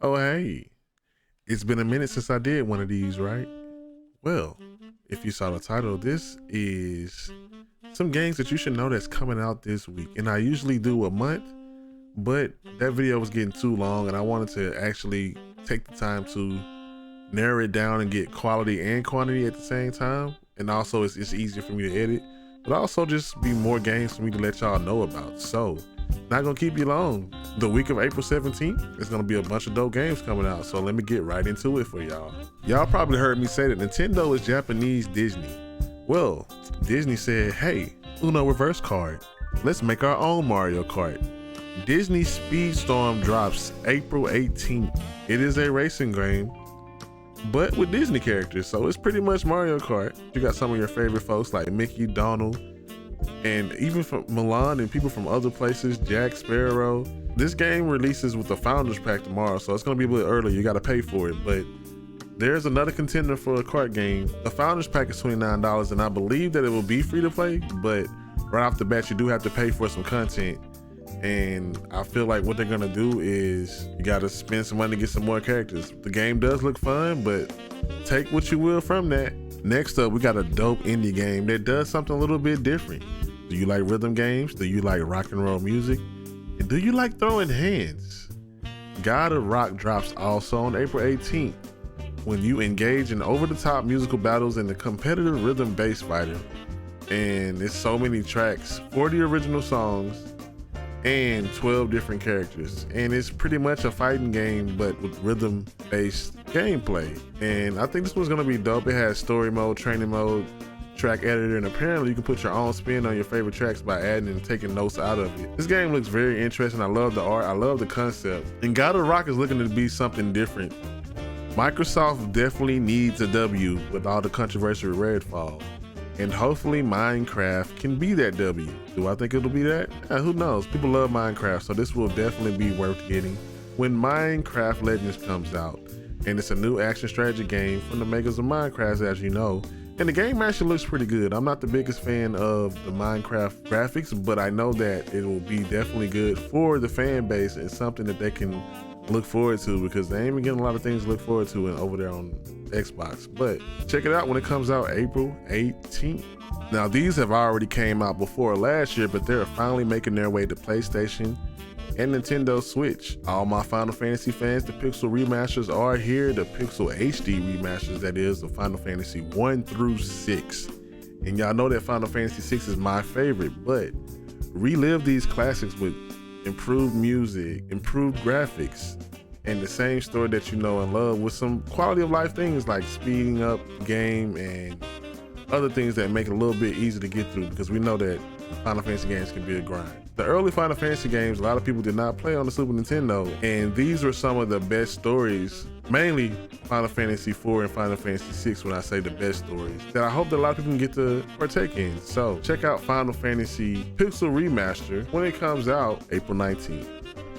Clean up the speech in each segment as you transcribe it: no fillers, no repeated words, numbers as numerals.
Oh, hey, it's been a minute since I did one of these, right? Well, if you saw the title, this is some games that you should know that's coming out this week. And I usually do a month, but that video was getting too long and I wanted to actually take the time to narrow it down and get quality and quantity at the same time. And also it's easier for me to edit, but also just be more games for me to let y'all know about. So not gonna keep you long. The week of April 17th, there's gonna be a bunch of dope games coming out. So let me get right into it for y'all. Y'all probably heard me say that Nintendo is Japanese Disney. Well, Disney said, hey, Uno reverse card. Let's make our own Mario Kart. Disney Speedstorm drops April 18th. It is a racing game, but with Disney characters. So it's pretty much Mario Kart. You got some of your favorite folks like Mickey, Donald, and even from Milan and people from other places, Jack Sparrow. This game releases with the Founders Pack tomorrow, so it's gonna be a little early. You gotta pay for it, but there's another contender for a kart game. The Founders Pack is $29, and I believe that it will be free to play, but right off the bat, you do have to pay for some content. And I feel like what they're gonna do is you gotta spend some money to get some more characters. The game does look fun, but take what you will from that. Next up, we got a dope indie game that does something a little bit different. Do you like rhythm games? Do you like rock and roll music? And do you like throwing hands? God of Rock drops also on April 18th. When you engage in over-the-top musical battles in the competitive rhythm-based fighter, and it's so many tracks, 40 original songs, and 12 different characters. And it's pretty much a fighting game, but with rhythm-based gameplay. And I think this one's gonna be dope. It has story mode, training mode, track editor, and apparently you can put your own spin on your favorite tracks by adding and taking notes out of it. This game looks very interesting. I love the art, I love the concept. And God of Rock is looking to be something different. Microsoft definitely needs a W with all the controversy with Redfall. And hopefully Minecraft can be that W. Do I think it'll be that? Who knows? People love Minecraft, so this will definitely be worth getting when Minecraft Legends comes out. And it's a new action strategy game from the makers of Minecraft, as you know. And the game actually looks pretty good. I'm not the biggest fan of the Minecraft graphics, but I know that it will be definitely good for the fan base and something that they can look forward to, because they ain't been getting a lot of things to look forward to over there on Xbox. But check it out when it comes out April 18th. Now these have already came out before last year, but they're finally making their way to PlayStation and Nintendo Switch. All my Final Fantasy fans, the Pixel remasters are here. The Pixel HD remasters, that is, of Final Fantasy 1 through 6. And y'all know that Final Fantasy 6 is my favorite, but relive these classics with improved music, improved graphics, and the same story that you know and love, with some quality of life things like speeding up the game and other things that make it a little bit easier to get through, because we know that Final Fantasy games can be a grind. The early Final Fantasy games, a lot of people did not play on the Super Nintendo, and these were some of the best stories, mainly Final Fantasy 4 and Final Fantasy 6 when I say the best stories, that I hope that a lot of people can get to partake in. So check out Final Fantasy Pixel Remaster when it comes out April 19th.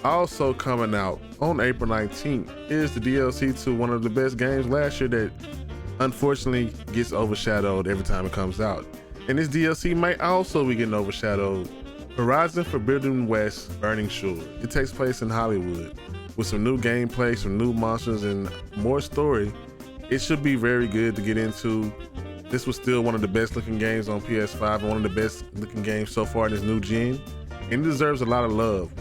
Also coming out on April 19th is the DLC to one of the best games last year that unfortunately gets overshadowed every time it comes out. And this DLC might also be getting overshadowed. Horizon Forbidden West Burning Shore. It takes place in Hollywood with some new gameplay, some new monsters, and more story. It should be very good to get into. This was still one of the best looking games on PS5 and one of the best looking games so far in this new gen, and it deserves a lot of love.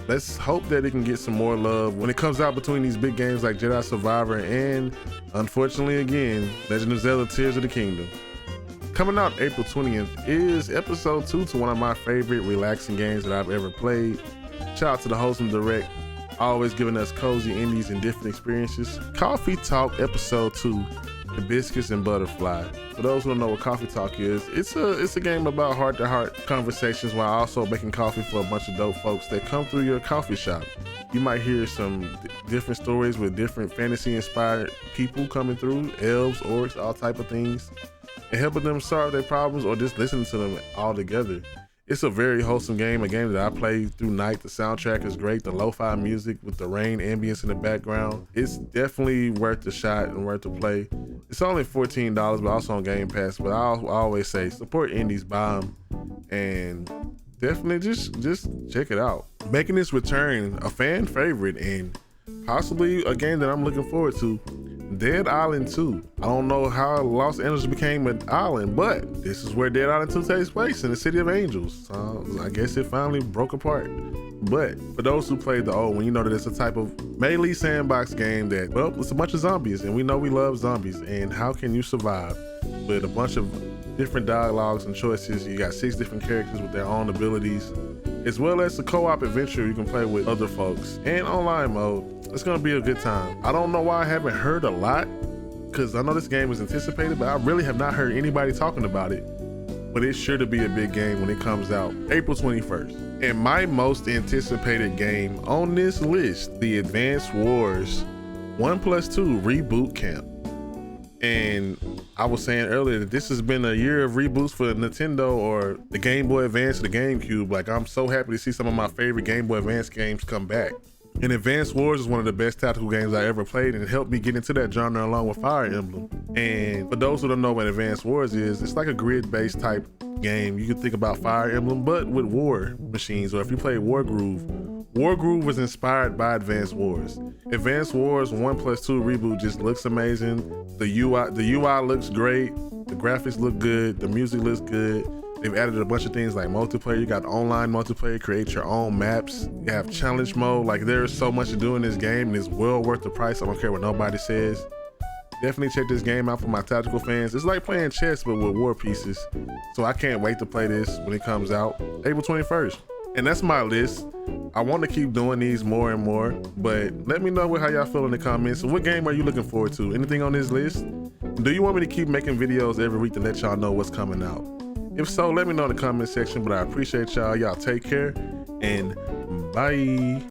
Let's hope that it can get some more love when it comes out between these big games like Jedi Survivor and, unfortunately again, Legend of Zelda Tears of the Kingdom. Coming out April 20th is episode 2 to one of my favorite relaxing games that I've ever played. Shout out to the Wholesome Direct, always giving us cozy indies and different experiences. Coffee Talk episode 2, Hibiscus and Butterfly. For those who don't know what Coffee Talk is, it's a game about heart-to-heart conversations while also making coffee for a bunch of dope folks that come through your coffee shop. You might hear some different stories with different fantasy-inspired people coming through, elves, orcs, all type of things, and helping them solve their problems or just listening to them all together. It's a very wholesome game, a game that I play through night. The soundtrack is great, the lo-fi music with the rain ambience in the background. It's definitely worth the shot and worth the play. It's only $14, but also on Game Pass. But I always say, support indies, buy them, and definitely just check it out. Making its return, a fan favorite and possibly a game that I'm looking forward to, Dead Island 2. I don't know how Los Angeles became an island, but this is where Dead Island 2 takes place, in the City of Angels. So I guess it finally broke apart. But for those who played the old one, you know that it's a type of melee sandbox game that, well, it's a bunch of zombies, and we know we love zombies. And how can you survive with a bunch of different dialogues and choices? You got 6 different characters with their own abilities, as well as a co-op adventure you can play with other folks, and online mode. It's gonna be a good time. I don't know why I haven't heard a lot, because I know this game was anticipated, but I really have not heard anybody talking about it. But it's sure to be a big game when it comes out April 21st. And my most anticipated game on this list, the Advance Wars 1+2 Reboot Camp. And I was saying earlier that this has been a year of reboots for Nintendo or the Game Boy Advance or the GameCube. Like, I'm so happy to see some of my favorite Game Boy Advance games come back. And Advance Wars is one of the best tactical games I ever played, and it helped me get into that genre along with Fire Emblem. And for those who don't know what Advance Wars is, it's like a grid-based type game. You can think about Fire Emblem, but with war machines, or if you play Wargroove was inspired by Advance Wars. Advance Wars 1+2 Reboot just looks amazing. The UI looks great, the graphics look good, the music looks good. They've added a bunch of things like multiplayer. You got online multiplayer, create your own maps. You have challenge mode. Like, there's so much to do in this game, and it's well worth the price. I don't care what nobody says. Definitely check this game out for my tactical fans. It's like playing chess, but with war pieces. So I can't wait to play this when it comes out, April 21st. And that's my list. I want to keep doing these more and more, but let me know how y'all feel in the comments. So what game are you looking forward to? Anything on this list? Do you want me to keep making videos every week to let y'all know what's coming out? If so, let me know in the comment section, but I appreciate y'all. Y'all take care, and bye.